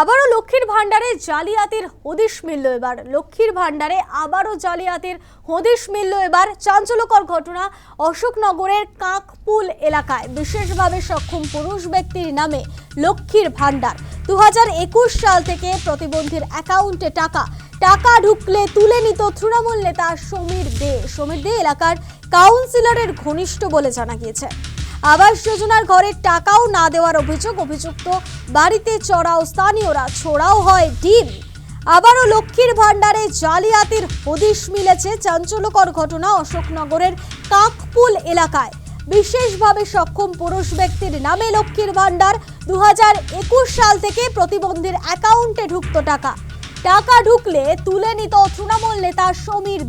আবারও লক্ষ্মীর ভান্ডারে জালিয়াতির হদিশ মিলল। এবার লক্ষ্মীর ভান্ডারে আবারও জালিয়াতির হদিশ মিলল। এবার চাঞ্চল্যকর ঘটনা অশোকনগরের কাঁকপুল এলাকায় বিশেষভাবে সক্ষম পুরুষ ব্যক্তির নামে লক্ষ্মীর ভান্ডার। 2021 সাল থেকে প্রতিবন্ধীর অ্যাকাউন্টে টাকা ঢুকলে তুলে নিত তৃণমূল নেতা সমীর দে এলাকার কাউন্সিলরের ঘনিষ্ঠ বলে জানা গিয়েছে। আবাস যোজনার ঘরের টাকাও না দেওয়ার অভিযুক্ত বাড়িতে চড়াও স্থানীয়রা, ছোড়াও হয় ডিম। আবারও লক্ষ্মীর ভান্ডারে জালিয়াতির হদিশ মিলেছে। চাঞ্চল্যকর ঘটনা অশোকনগরের কাঁকপুল এলাকায় বিশেষভাবে সক্ষম পুরুষ ব্যক্তির নামে লক্ষ্মীর ভান্ডার। 2021 সাল থেকে প্রতিবন্ধীর অ্যাকাউন্টে ঢুকত টাকা ঢুকলে তুলে নিত তৃণমূল নেতা সমীর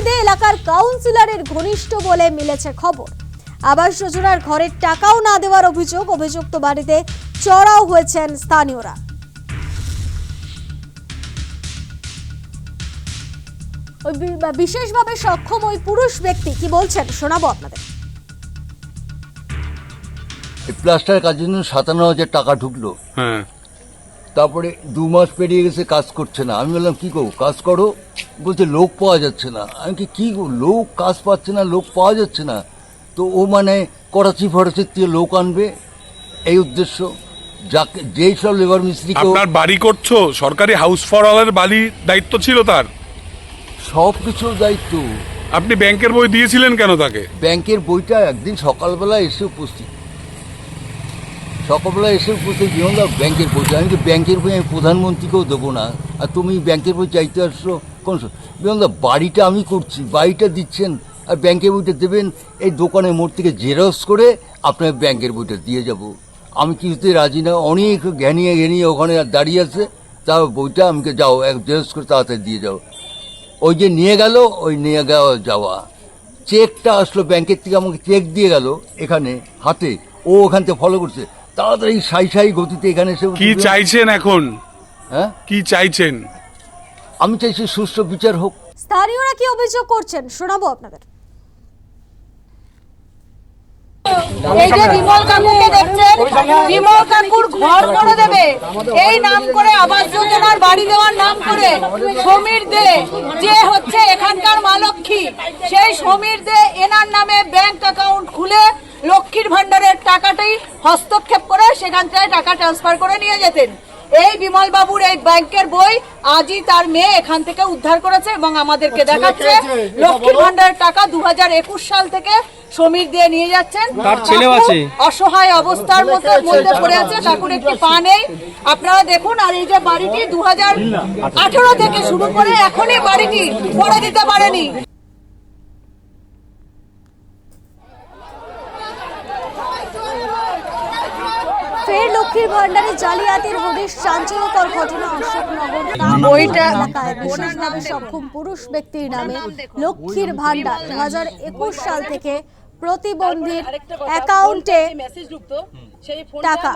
দে এলাকার কাউন্সিলরের ঘনিষ্ঠ বলে মিলেছে খবর। আবাস যোজনার ঘরের টাকাও না দেওয়ার অভিযুক্ত বাড়িতে চড়াও হয়েছেন স্থানীয়রা। ওই বিশেষভাবে সক্ষম ওই পুরুষ ব্যক্তি কি বলছেন শোনাবো আপনাদের। প্লাস্টার কাজের জন্য 57,000 টাকা ঢুকলো। তারপরে 2 মাস পেরিয়ে গেছে, কাজ করছে না। আমি বললাম কি করবো, কাজ করো। বলছে লোক পাওয়া যাচ্ছে না। আমি কি লোক কাজ পাচ্ছে না, লোক পাওয়া যাচ্ছে না। তো ও মানে করাচি ফরাচির থেকে লোক আনবে এই উদ্দেশ্য। যাকে যেই সব লেবার মিস্ত্রি আপনার বাড়ি করছো, সরকারি হাউস ফর অলের বাড়ির দায়িত্ব ছিল তার, সব কিছুর দায়িত্ব। আপনি ব্যাংকের বই দিয়েছিলেন কেন তাকে? ব্যাংকের বইটা একদিন সকালবেলা এসে উপস্থিত জীবনদা ব্যাংকের বইটা। আমি তো ব্যাংকের বই আমি প্রধানমন্ত্রীকেও দেবো না, আর তুমি ব্যাংকের বই চাইতে আসছো কোন? জীবনদা বাড়িটা আমি করছি, বাড়িটা দিচ্ছেন আর ব্যাংকের বইটা দেবেন। এই দোকানের মোড় থেকে জেরক্স করে আপনার ব্যাংকের বইটা দিয়ে যাব। আমি কিছুতে রাজি না। অনেক ঘ্যানিয়ে ওখানে দাঁড়িয়ে আছে, তা বইটা আমাকে যাও জেরক্স করে তাড়াতাড়ি দিয়ে যাও। ওই যে নিয়ে গেল, ওই নিয়ে যাওয়া চেকটা আসলো ব্যাংকের থেকে, আমাকে চেক দিয়ে গেল এখানে হাতে। ও ওখান থেকে ফলো করছে তাড়াতাড়ি সাই গতিতে এখানে এসে। কি চাইছেন এখন? হ্যাঁ, কি চাইছেন? আমি চাইছি সুষ্ঠু বিচার হোক। স্থানীয়রা কি অভিযোগ করছেন শোনাবো আপনাদের। এই যে বিমল কাকুকে দেখছেন, বিমল কাকুর ঘর করে দেবে এই নাম করে, আবাস যোজনার বাড়ি দেওয়ার নাম করে সমীর দে যে হচ্ছে এখানকার মা লক্ষ্মী, সেই সমীর দে এনার নামে ব্যাংক অ্যাকাউন্ট খুলে লক্ষ্মীর ভান্ডারের টাকাটাই হস্তক্ষেপ করে সেখান থেকে টাকা ট্রান্সফার করে নিয়ে যেতেন। এই বিমল বাবুর এই ব্যাংকের বই আজই তার মেয়ে এখান থেকে উদ্ধার করেছে এবং আমাদেরকে দেখাচ্ছে লক্ষ্মীর ভান্ডারের টাকা 2021 সাল থেকে সমীর দিয়ে নিয়ে যাচ্ছেন। তার ছেলেও আছে, অসহায় অবস্থার মধ্যে পড়ে আছে, কাকুর একটি পা নেই। আপনারা দেখুন। আর এই যে বাড়িটি 2018 থেকে শুরু করে এখনই বাড়িটি করে দিতে পারেনি। ফের লক্ষ্মীর ভান্ডারে জালিয়াতির হদিশ। চাঞ্চল্যকর ঘটনা অশোকনগর এলাকায় বিশেষভাবে সক্ষম পুরুষ ব্যক্তির নামে লক্ষ্মীর ভান্ডার। 2021 সাল থেকে প্রতিবন্ধীর অ্যাকাউন্টে টাকা